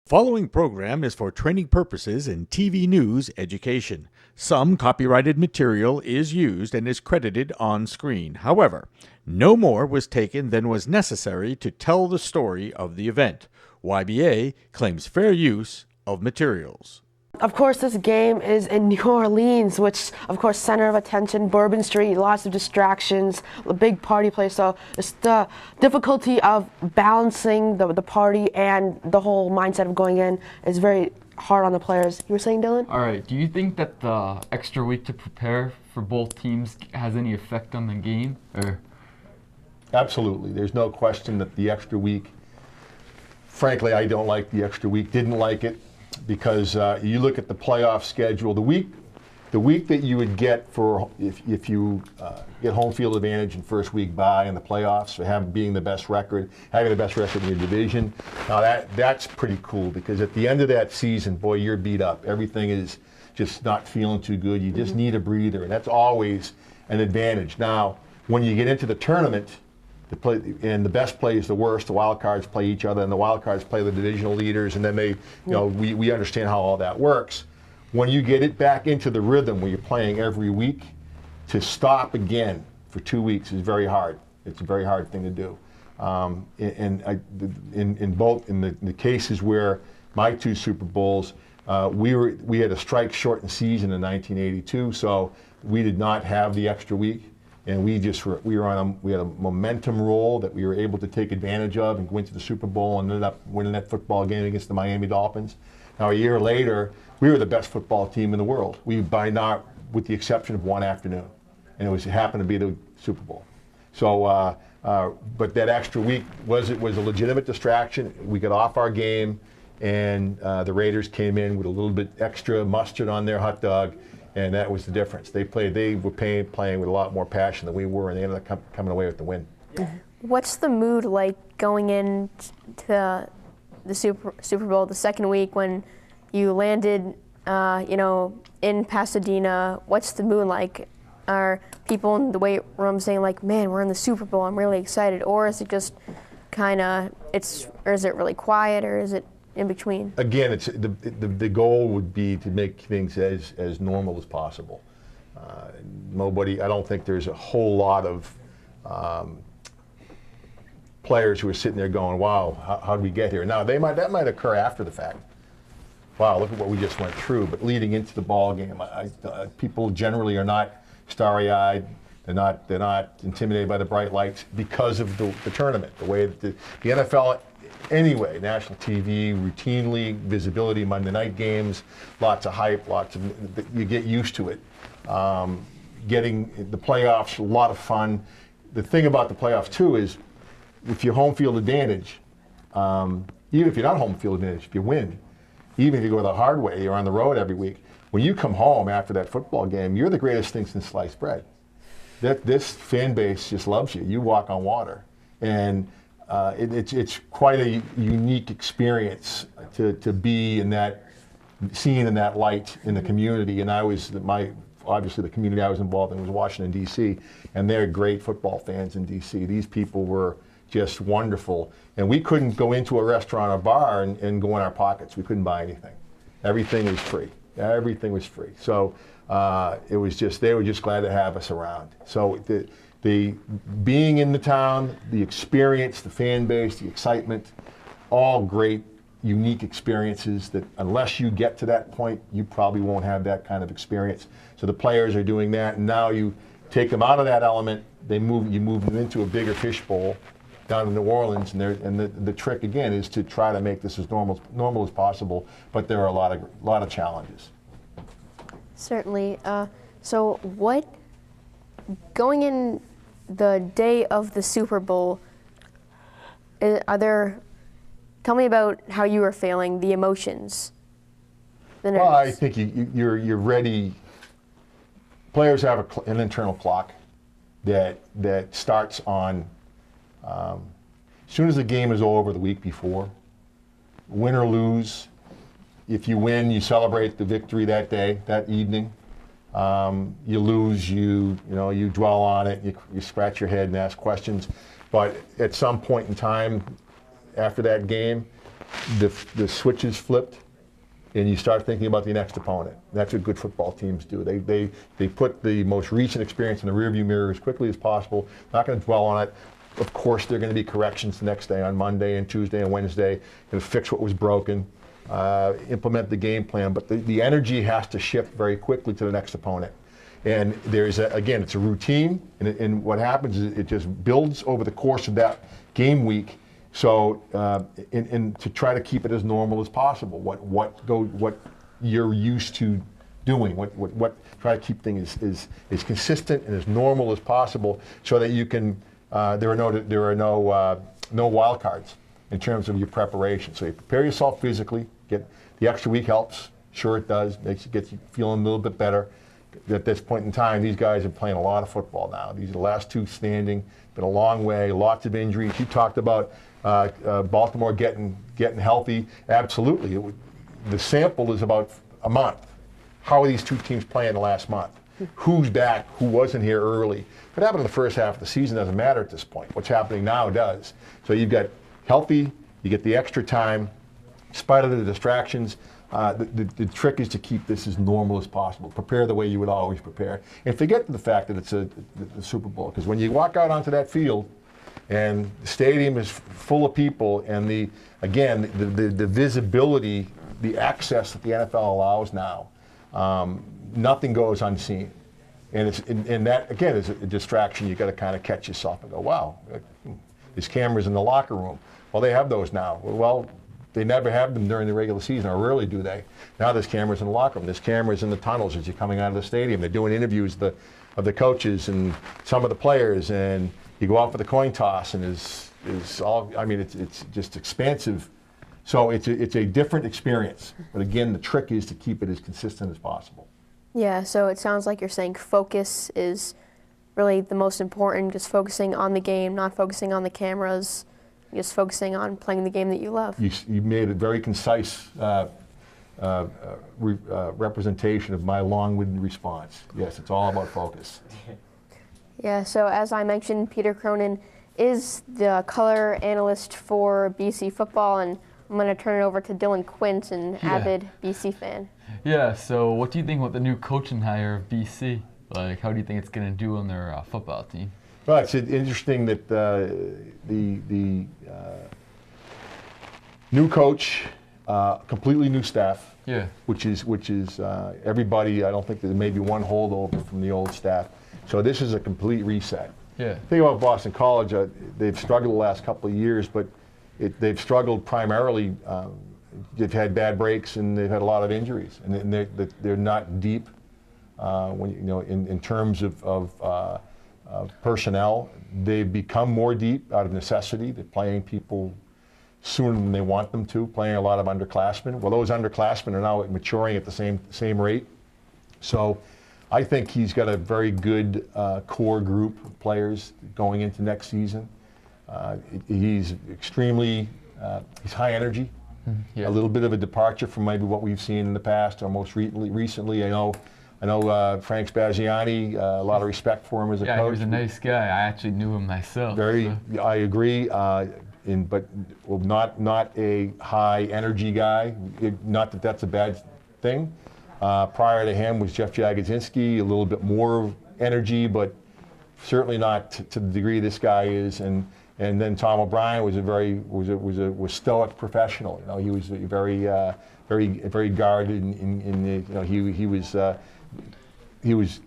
Following program is for training purposes in TV news education. Some copyrighted material is used and is credited on screen. However, no more was taken than was necessary to tell the story of the event. YBA claims fair use of materials. Of course, this game is in New Orleans, which, of course, center of attention, Bourbon Street, lots of distractions, a big party place. So it's the difficulty of balancing the party and the whole mindset of going in is very hard on the players. You were saying, Dylan? All right. Do you think that the extra week to prepare for both teams has any effect on the game? Or? Absolutely. There's no question that the extra week, frankly, I don't like the extra week, didn't like it. Because you look at the playoff schedule, the week that you would get for if you get home field advantage in first week bye in the playoffs, or having the best record in your division. Now that's pretty cool because at the end of that season, boy, you're beat up. Everything is just not feeling too good. You just need a breather, and that's always an advantage. Now, when you get into the tournament, and the best plays the worst. The wild cards play each other, and the wild cards play the divisional leaders, and then we understand how all that works. When you get it back into the rhythm where you're playing every week, to stop again for 2 weeks is very hard. It's a very hard thing to do. In the cases where my two Super Bowls, we had a strike shortened season in 1982, so we did not have the extra week. And we had a momentum roll that we were able to take advantage of and go into the Super Bowl and ended up winning that football game against the Miami Dolphins. Now a year later, we were the best football team in the world. We by now, with the exception of one afternoon, and it happened to be the Super Bowl. So, but that extra week was a legitimate distraction. We got off our game, and the Raiders came in with a little bit extra mustard on their hot dog. And that was the difference. They were playing with a lot more passion than we were, and they ended up coming away with the win. What's the mood like going into the Super Bowl the second week when you landed, in Pasadena? What's the mood like? Are people in the weight room saying like, "Man, we're in the Super Bowl. I'm really excited," or is it just or is it really quiet, or is it in between? Again, it's the goal would be to make things as normal as possible. I don't think there's a whole lot of players who are sitting there going, "Wow, how did we get here?" Now that might occur after the fact. Wow, look at what we just went through. But leading into the ball game, people generally are not starry-eyed. They're not intimidated by the bright lights because of the tournament. The way that the NFL. Anyway, national TV, routinely, visibility, Monday night games, lots of hype, you get used to it. Getting the playoffs, a lot of fun. The thing about the playoffs too is, if you're home field advantage, even if you're not home field advantage, if you win, even if you go the hard way, you're on the road every week, when you come home after that football game, you're the greatest thing since sliced bread. This fan base just loves you. You walk on water. And it's quite a unique experience to be seen in that light in the community. And obviously the community I was involved in was Washington, D.C., and they're great football fans in D.C. These people were just wonderful. And we couldn't go into a restaurant or bar and go in our pockets. We couldn't buy anything. Everything was free. Everything was free. So they were just glad to have us around. So the being in the town, the experience, the fan base, the excitement, all great, unique experiences that unless you get to that point, you probably won't have that kind of experience. So the players are doing that, and now you take them out of that element, you move them into a bigger fishbowl down in New Orleans, and the trick again is to try to make this as normal as possible, but there are a lot of challenges. Certainly. So going in the day of the Super Bowl, tell me about how you were feeling, the emotions, the nerves. Well, I think you're ready. Players have an internal clock that starts on as soon as the game is over the week before, win or lose. If you win, you celebrate the victory that day, that evening. You lose, you dwell on it, you scratch your head and ask questions. But at some point in time after that game, the switch is flipped, and you start thinking about the next opponent. That's what good football teams do. They put the most recent experience in the rearview mirror as quickly as possible. Not going to dwell on it. Of course, there are going to be corrections the next day on Monday and Tuesday and Wednesday. Going to fix what was broken, implement the game plan. But the energy has to shift very quickly to the next opponent. And there's again, it's a routine, and what happens is it just builds over the course of that game week. So, and to try to keep it as normal as possible. What you're used to doing. Try to keep things as consistent and as normal as possible, so that you can. There are no wild cards in terms of your preparation. So you prepare yourself physically. Get the extra week helps. Sure, it does. Gets you feeling a little bit better. At this point in time, these guys are playing a lot of football now. These are the last two standing. Been a long way. Lots of injuries. You talked about Baltimore getting healthy. Absolutely. The sample is about a month. How are these two teams playing the last month? Who's back? Who wasn't here early? What happened in the first half of the season doesn't matter at this point. What's happening now does. So you've got healthy. You get the extra time. In spite of the distractions. The trick is to keep this as normal as possible. Prepare the way you would always prepare. And forget the fact that it's the Super Bowl. Because when you walk out onto that field and the stadium is full of people, and the visibility, the access that the NFL allows now, nothing goes unseen. And that, again, is a distraction. You've got to kind of catch yourself and go, wow, there's cameras in the locker room. Well, they have those now. Well, they never have them during the regular season, or rarely do they. Now there's cameras in the locker room. There's cameras in the tunnels as you're coming out of the stadium. They're doing interviews of the coaches and some of the players, and you go out for the coin toss, and it's all. I mean, it's just expansive. So it's a different experience. But again, the trick is to keep it as consistent as possible. Yeah. So it sounds like you're saying focus is really the most important. Just focusing on the game, not focusing on the cameras. Just focusing on playing the game that you love. You made a very concise representation of my long-winded response. Yes, it's all about focus. Yeah, so as I mentioned, Peter Cronin is the color analyst for BC football, and I'm going to turn it over to Dylan Quint, an avid BC fan. Yeah, so what do you think about the new coaching hire of BC? Like, how do you think it's going to do on their football team? Well, it's interesting that the new coach, completely new staff. Yeah. Which is everybody. I don't think there's maybe one holdover from the old staff. So this is a complete reset. Yeah. Think about Boston College. They've struggled the last couple of years, but they've struggled primarily. They've had bad breaks and they've had a lot of injuries, and they're not deep. In terms of personnel, they've become more deep out of necessity. They're playing people sooner than they want them to, playing a lot of underclassmen. Well, those underclassmen are now maturing at the same rate. So I think he's got a very good core group of players going into next season. He's extremely, he's high energy. Yeah. A little bit of a departure from maybe what we've seen in the past, or most recently. I know Frank Spaziani, a lot of respect for him as a coach. Yeah, he was a nice guy. I actually knew him myself. I agree, but not a high energy guy. Not that that's a bad thing. Prior to him was Jeff Jagodzinski, a little bit more energy, but certainly not to the degree this guy is. And then Tom O'Brien was stoic professional. He was very guarded. He was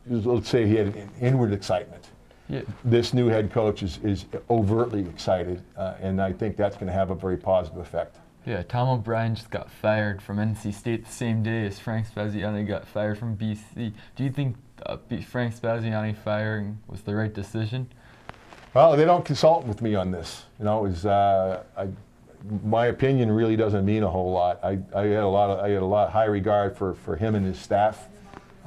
let's say he had an inward excitement. Yeah. This new head coach is overtly excited, and I think that's going to have a very positive effect. Yeah, Tom O'Brien just got fired from NC State the same day as Frank Spaziani got fired from BC. Do you think Frank Spaziani firing was the right decision? Well, they don't consult with me on this. My opinion really doesn't mean a whole lot. I had a lot of high regard for him and his staff.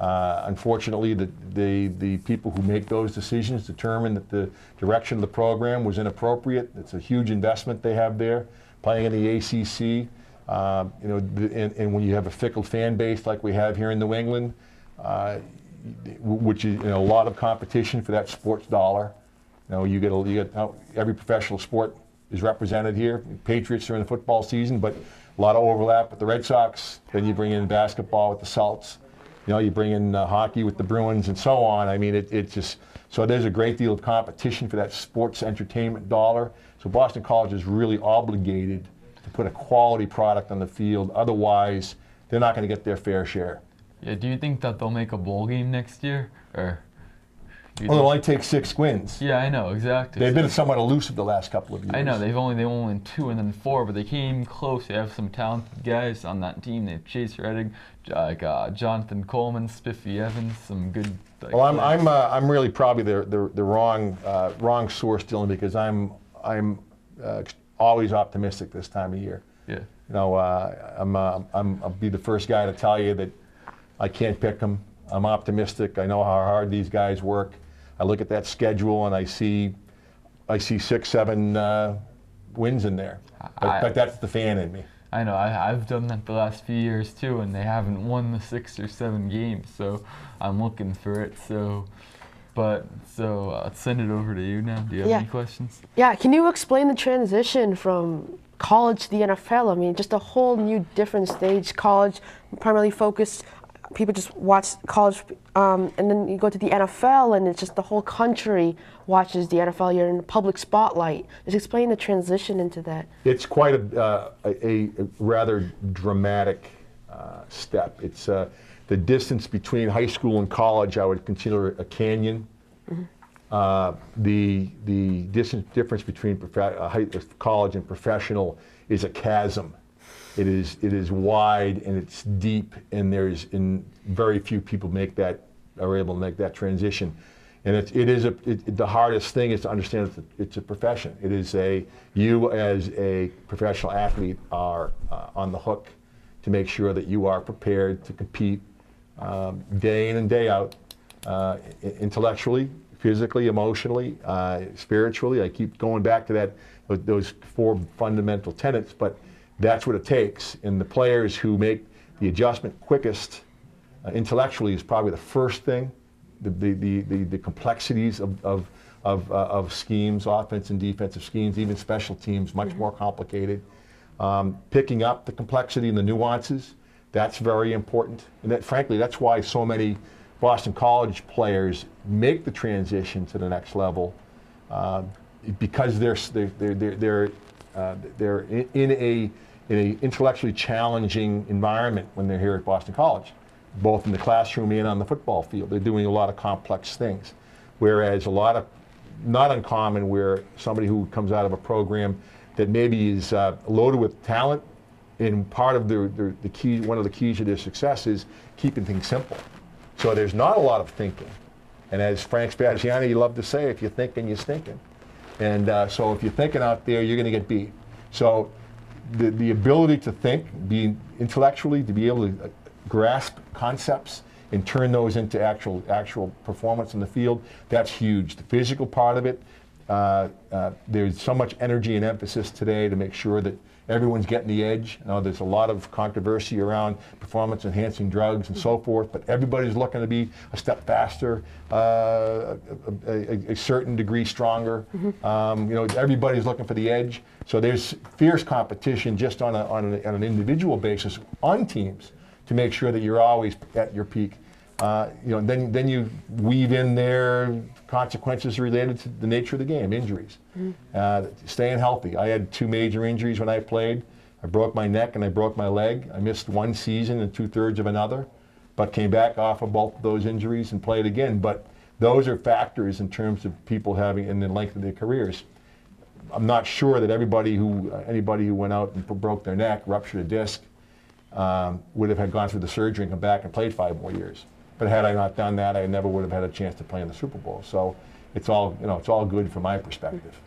Unfortunately, the people who make those decisions determine that the direction of the program was inappropriate. It's a huge investment they have there, playing in the ACC. And when you have a fickle fan base like we have here in New England, which is a lot of competition for that sports dollar. You get every professional sport is represented here. Patriots are in the football season, but a lot of overlap with the Red Sox. Then you bring in basketball with the Celts. You know, you bring in hockey with the Bruins and so on. I mean, it's just, so there's a great deal of competition for that sports entertainment dollar. So Boston College is really obligated to put a quality product on the field. Otherwise, they're not going to get their fair share. Yeah, do you think that they'll make a bowl game next year? Or Well, they'll only take 6 wins. Yeah, I know, exactly. They've been somewhat elusive the last couple of years. I know, they only won 2 and then 4, but they came close. They have some talented guys on that team. They have Chase Redding, Jonathan Coleman, Spiffy Evans, some good. Well, I'm really probably the wrong source, Dylan, because I'm always optimistic this time of year. Yeah. You know, I'll be the first guy to tell you that I can't pick them. I'm optimistic. I know how hard these guys work. I look at that schedule and I see 6, 7 wins in there. But that's the fan in me. I know. I've done that the last few years too, and they haven't won the 6 or 7 games. So I'm looking for it. So I'll send it over to you now. Do you have any questions? Yeah. Can you explain the transition from college to the NFL? I mean, just a whole new different stage. College primarily focused. People just watch college, and then you go to the NFL, and it's just the whole country watches the NFL. You're in the public spotlight. Just explain the transition into that. It's quite a rather dramatic step. It's the distance between high school and college. I would consider a canyon. The difference between college and professional is a chasm. It is wide and it's deep, and very few people are able to make that transition. And the hardest thing is to understand it's a profession. It is you as a professional athlete are on the hook to make sure that you are prepared to compete day in and day out, intellectually, physically, emotionally, spiritually. I keep going back to those 4 fundamental tenets, but that's what it takes. And the players who make the adjustment quickest intellectually is probably the first thing. The complexities of schemes, offense and defensive schemes, even special teams, much more complicated. Picking up the complexity and the nuances, that's very important. And frankly, that's why so many Boston College players make the transition to the next level, because they're in an intellectually challenging environment when they're here at Boston College, both in the classroom and on the football field. They're doing a lot of complex things, whereas not uncommon where somebody who comes out of a program that maybe is loaded with talent, and part of one of the keys to their success is keeping things simple. So there's not a lot of thinking. And as Frank Spaziani loved to say, if you're thinking, you're stinking. And so if you're thinking out there, you're going to get beat. So the ability to think, be intellectually, to be able to grasp concepts and turn those into actual performance in the field, that's huge. The physical part of it, there's so much energy and emphasis today to make sure that everyone's getting the edge. There's a lot of controversy around performance-enhancing drugs and so forth, but everybody's looking to be a step faster, a certain degree stronger. Everybody's looking for the edge. So there's fierce competition just on an individual basis on teams to make sure that you're always at your peak. Then you weave in there consequences related to the nature of the game, injuries, staying healthy. I had 2 major injuries when I played. I broke my neck and I broke my leg. I missed 1 season and 2/3 of another, but came back off of both of those injuries and played again. But those are factors in terms of people having in the length of their careers. I'm not sure that anybody who went out and broke their neck, ruptured a disc, would have gone through the surgery and come back and played 5 more years. But had I not done that, I never would have had a chance to play in the Super Bowl. So it's all good from my perspective.